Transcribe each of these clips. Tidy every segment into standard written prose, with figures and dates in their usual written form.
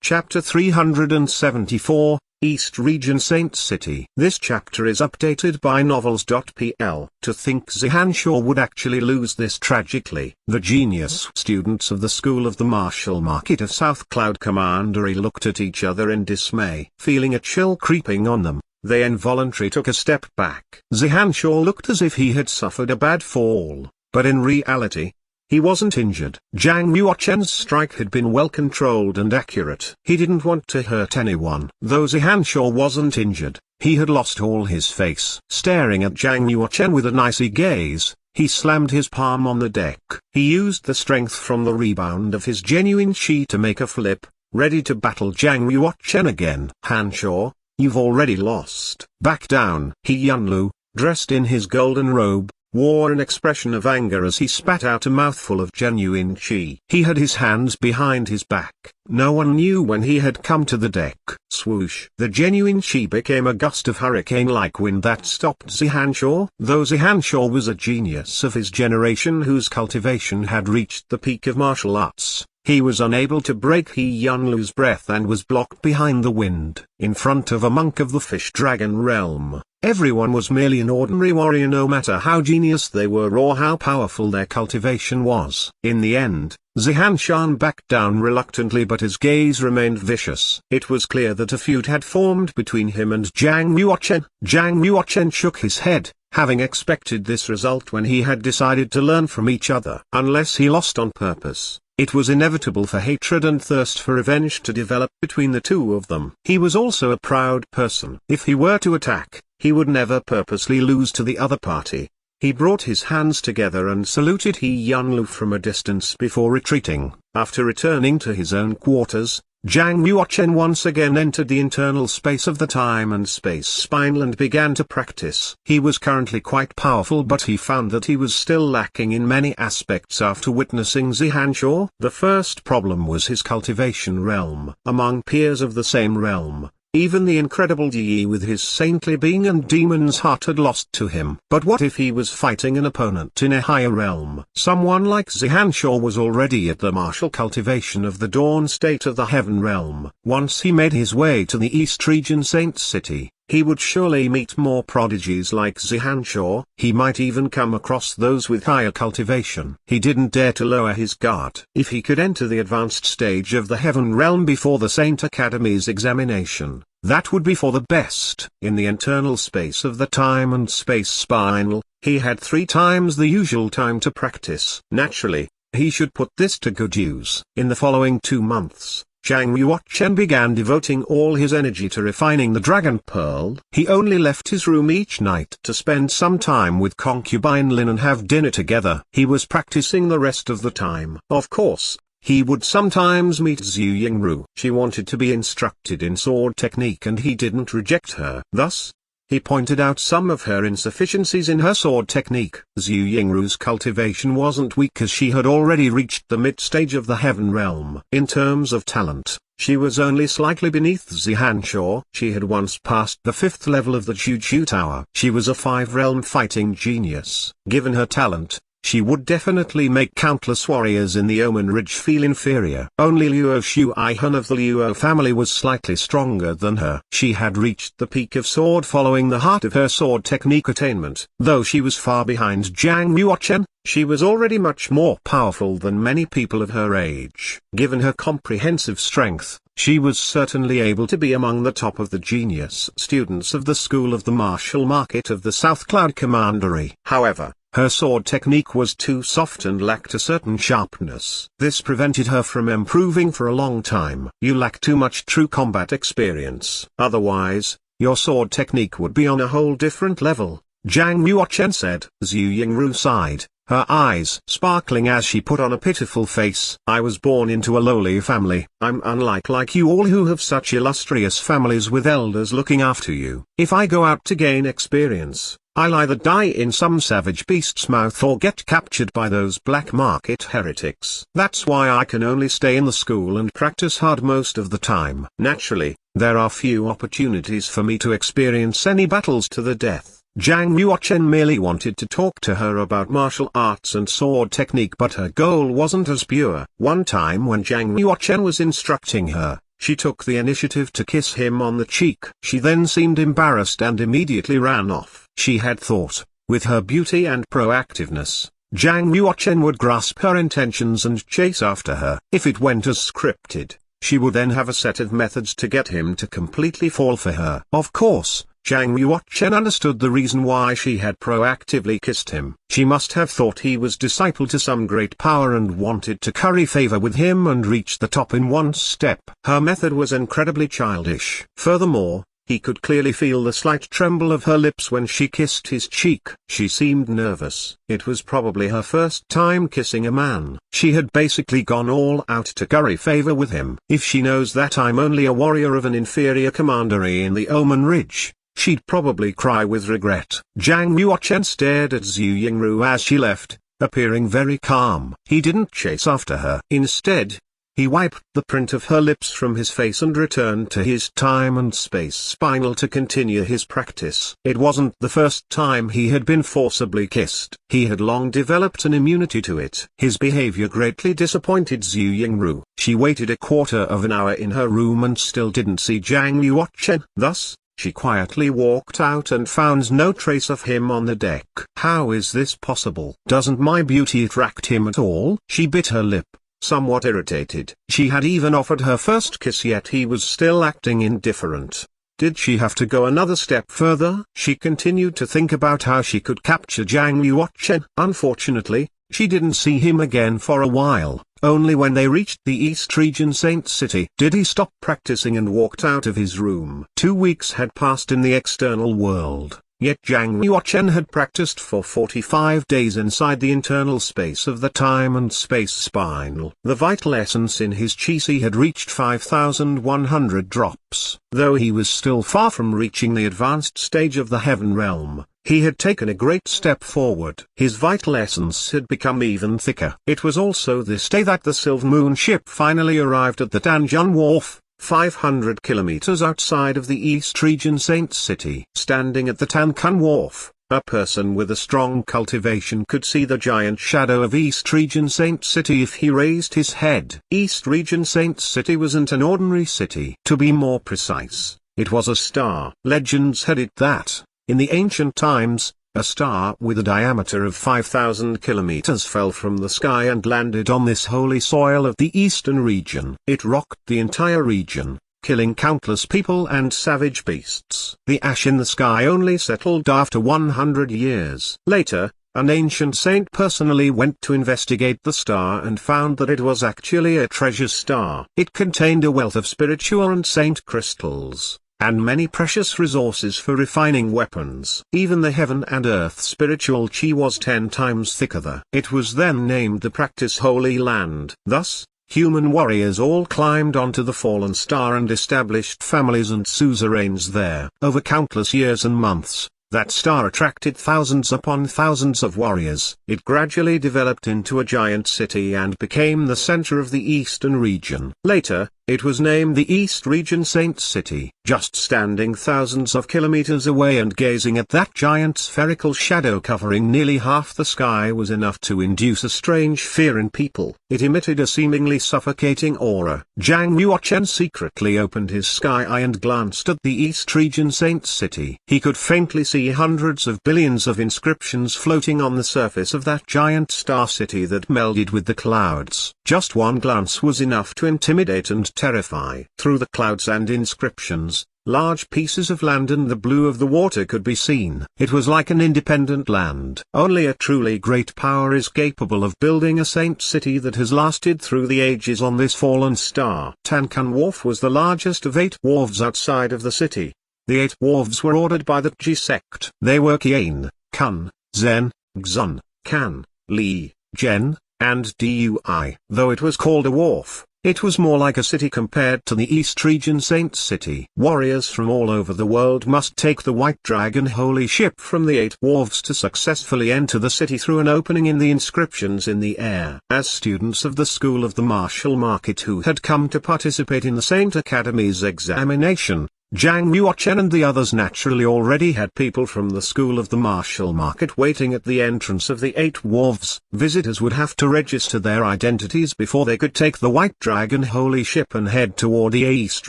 Chapter 374, East Region Saint City. This chapter is updated by Novels.pl. To think Zihan would actually lose this tragically. The genius students of the School of the Martial Market of South Cloud Commandery looked at each other in dismay. Feeling a chill creeping on them, they involuntarily took a step back. Zihan looked as if he had suffered a bad fall, but in reality, he wasn't injured. Zhang Yuochen's strike had been well controlled and accurate. He didn't want to hurt anyone. Though Zihan wasn't injured, he had lost all his face. Staring at Zhang Yuochen with an icy gaze, he slammed his palm on the deck. He used the strength from the rebound of his genuine chi to make a flip, ready to battle Zhang Yuochen again. Hanshaw, you've already lost. Back down. He Yunlu, dressed in his golden robe, wore an expression of anger as he spat out a mouthful of genuine chi. He had his hands behind his back. No one knew when he had come to the deck. Swoosh! The genuine chi became a gust of hurricane-like wind that stopped Zihan. Though Zihan was a genius of his generation whose cultivation had reached the peak of martial arts, he was unable to break He Yunlu's breath and was blocked behind the wind. In front of a monk of the Fish Dragon realm, everyone was merely an ordinary warrior, no matter how genius they were or how powerful their cultivation was. In the end, Zihan backed down reluctantly, but his gaze remained vicious. It was clear that a feud had formed between him and Zhang Yuochen. Zhang Yuochen shook his head, having expected this result when he had decided to learn from each other. Unless he lost on purpose, it was inevitable for hatred and thirst for revenge to develop between the two of them. He was also a proud person. If he were to attack, he would never purposely lose to the other party. He brought his hands together and saluted He Yunlu from a distance before retreating. After returning to his own quarters, Zhang Yuochen once again entered the internal space of the time and space spine and began to practice. He was currently quite powerful, but he found that he was still lacking in many aspects after witnessing Zihan. The first problem was his cultivation realm. Among peers of the same realm, even the incredible Yi with his saintly being and demon's heart had lost to him. But what if he was fighting an opponent in a higher realm? Someone like Zihan was already at the martial cultivation of the dawn state of the heaven realm. Once he made his way to the East Region Saint City, he would surely meet more prodigies like Zihan. He might even come across those with higher cultivation. He didn't dare to lower his guard. If he could enter the advanced stage of the heaven realm before the Saint Academy's examination, that would be for the best. In the internal space of the time and space spinal, he had 3 times the usual time to practice. Naturally, he should put this to good use. In the following 2 months, Zhang Yuochen began devoting all his energy to refining the Dragon Pearl. He only left his room each night to spend some time with concubine Lin and have dinner together. He was practicing the rest of the time. Of course, he would sometimes meet Zhu Yingru. She wanted to be instructed in sword technique and he didn't reject her. Thus, he pointed out some of her insufficiencies in her sword technique. Zhu Yingru's cultivation wasn't weak as she had already reached the mid-stage of the heaven realm. In terms of talent, she was only slightly beneath Zihan. She had once passed the 5th level of the Juju Tower. She was a 5-realm fighting genius. Given her talent, she would definitely make countless warriors in the Omen Ridge feel inferior. Only Luo Shuaihan of the Luo family was slightly stronger than her. She had reached the peak of sword following the heart of her sword technique attainment. Though she was far behind Zhang Yuochen, she was already much more powerful than many people of her age. Given her comprehensive strength, she was certainly able to be among the top of the genius students of the School of the Martial Market of the South Cloud Commandery. However, her sword technique was too soft and lacked a certain sharpness. This prevented her from improving for a long time. You lack too much true combat experience. Otherwise, your sword technique would be on a whole different level, Zhang Yuochen said. Zhu Yingru sighed, her eyes sparkling as she put on a pitiful face. I was born into a lowly family. I'm unlike you all who have such illustrious families with elders looking after you. If I go out to gain experience, I'll either die in some savage beast's mouth or get captured by those black market heretics. That's why I can only stay in the school and practice hard most of the time. Naturally, there are few opportunities for me to experience any battles to the death. Zhang Yuochen merely wanted to talk to her about martial arts and sword technique, but her goal wasn't as pure. One time when Zhang Yuochen was instructing her, She took the initiative to kiss him on the cheek. She then seemed embarrassed and immediately ran off. She had thought, with her beauty and proactiveness, Zhang Yuochen would grasp her intentions and chase after her. If it went as scripted, she would then have a set of methods to get him to completely fall for her. Of course, Zhang Yuochen understood the reason why she had proactively kissed him. She must have thought he was disciple to some great power and wanted to curry favor with him and reach the top in one step. Her method was incredibly childish. Furthermore, he could clearly feel the slight tremble of her lips when she kissed his cheek. She seemed nervous. It was probably her first time kissing a man. She had basically gone all out to curry favor with him. If she knows that I'm only a warrior of an inferior commandery in the Omen Ridge, she'd probably cry with regret. Zhang Yuochen stared at Zhu Yingru as she left, appearing very calm. He didn't chase after her. Instead, he wiped the print of her lips from his face and returned to his time and space spinal to continue his practice. It wasn't the first time he had been forcibly kissed. He had long developed an immunity to it. His behavior greatly disappointed Zhu Yingru. She waited a quarter of an hour in her room and still didn't see Zhang Yuochen. Thus, she quietly walked out and found no trace of him on the deck. How is this possible? Doesn't my beauty attract him at all? She bit her lip, somewhat irritated. She had even offered her first kiss, yet he was still acting indifferent. Did she have to go another step further? She continued to think about how she could capture Zhang Yuochen. Unfortunately, she didn't see him again for a while. Only when they reached the East Region Saint City did he stop practicing and walked out of his room. 2 weeks had passed in the external world, yet Zhang Yuochen had practiced for 45 days inside the internal space of the time and space spinal. The vital essence in his qi had reached 5,100 drops. Though he was still far from reaching the advanced stage of the heaven realm, he had taken a great step forward. His vital essence had become even thicker. It was also this day that the Silver Moon ship finally arrived at the Danjun Wharf, 500 kilometers outside of the East Region Saint City. Standing at the Tankan Wharf, a person with a strong cultivation could see the giant shadow of East Region Saint City if he raised his head. East Region Saint City wasn't an ordinary city. To be more precise, it was a star. Legends had it that, in the ancient times, a star with a diameter of 5,000 kilometers fell from the sky and landed on this holy soil of the eastern region. It rocked the entire region, killing countless people and savage beasts. The ash in the sky only settled after 100 years. Later, an ancient saint personally went to investigate the star and found that it was actually a treasure star. It contained a wealth of spiritual and saint crystals, and many precious resources for refining weapons. Even the heaven and earth spiritual chi was 10 times thicker. It was then named the Practice Holy Land. Thus, human warriors all climbed onto the fallen star and established families and suzerains there. Over countless years and months, that star attracted thousands upon thousands of warriors. It gradually developed into a giant city and became the center of the eastern region. Later, it was named the East Region Saint City. Just standing thousands of kilometers away and gazing at that giant spherical shadow covering nearly half the sky was enough to induce a strange fear in people. It emitted a seemingly suffocating aura. Zhang Yuochen secretly opened his sky eye and glanced at the East Region Saint City. He could faintly see hundreds of billions of inscriptions floating on the surface of that giant star city that melded with the clouds. Just one glance was enough to intimidate and terrify. Through the clouds and inscriptions, large pieces of land and the blue of the water could be seen. It was like an independent land. Only a truly great power is capable of building a saint city that has lasted through the ages on this fallen star. Tankan Wharf was the largest of 8 wharves outside of the city. The 8 wharves were ordered by the Ji sect. They were Qian, Kun, Zhen, Xun, Kan, Li, Zhen, and Dui. Though it was called a wharf, it was more like a city compared to the East Region Saint City. Warriors from all over the world must take the White Dragon holy ship from the 8 wharves to successfully enter the city through an opening in the inscriptions in the air. As students of the School of the Martial Market who had come to participate in the Saint Academy's examination, Zhang Yuochen and the others naturally already had people from the school of the martial market waiting at the entrance of the Eight Wharves. Visitors would have to register their identities before they could take the White Dragon holy ship and head toward the East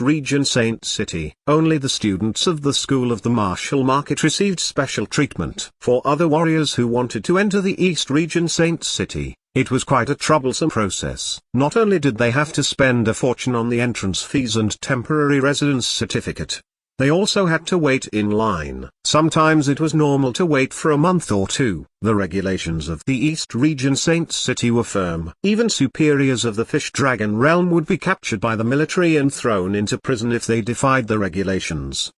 Region Saint City. Only the students of the school of the martial market received special treatment. For other warriors who wanted to enter the East Region Saint City, it was quite a troublesome process. Not only did they have to spend a fortune on the entrance fees and temporary residence certificate, they also had to wait in line. Sometimes it was normal to wait for a month or two. The regulations of the East Region Saint City were firm. Even superiors of the Fish Dragon realm would be captured by the military and thrown into prison if they defied the regulations.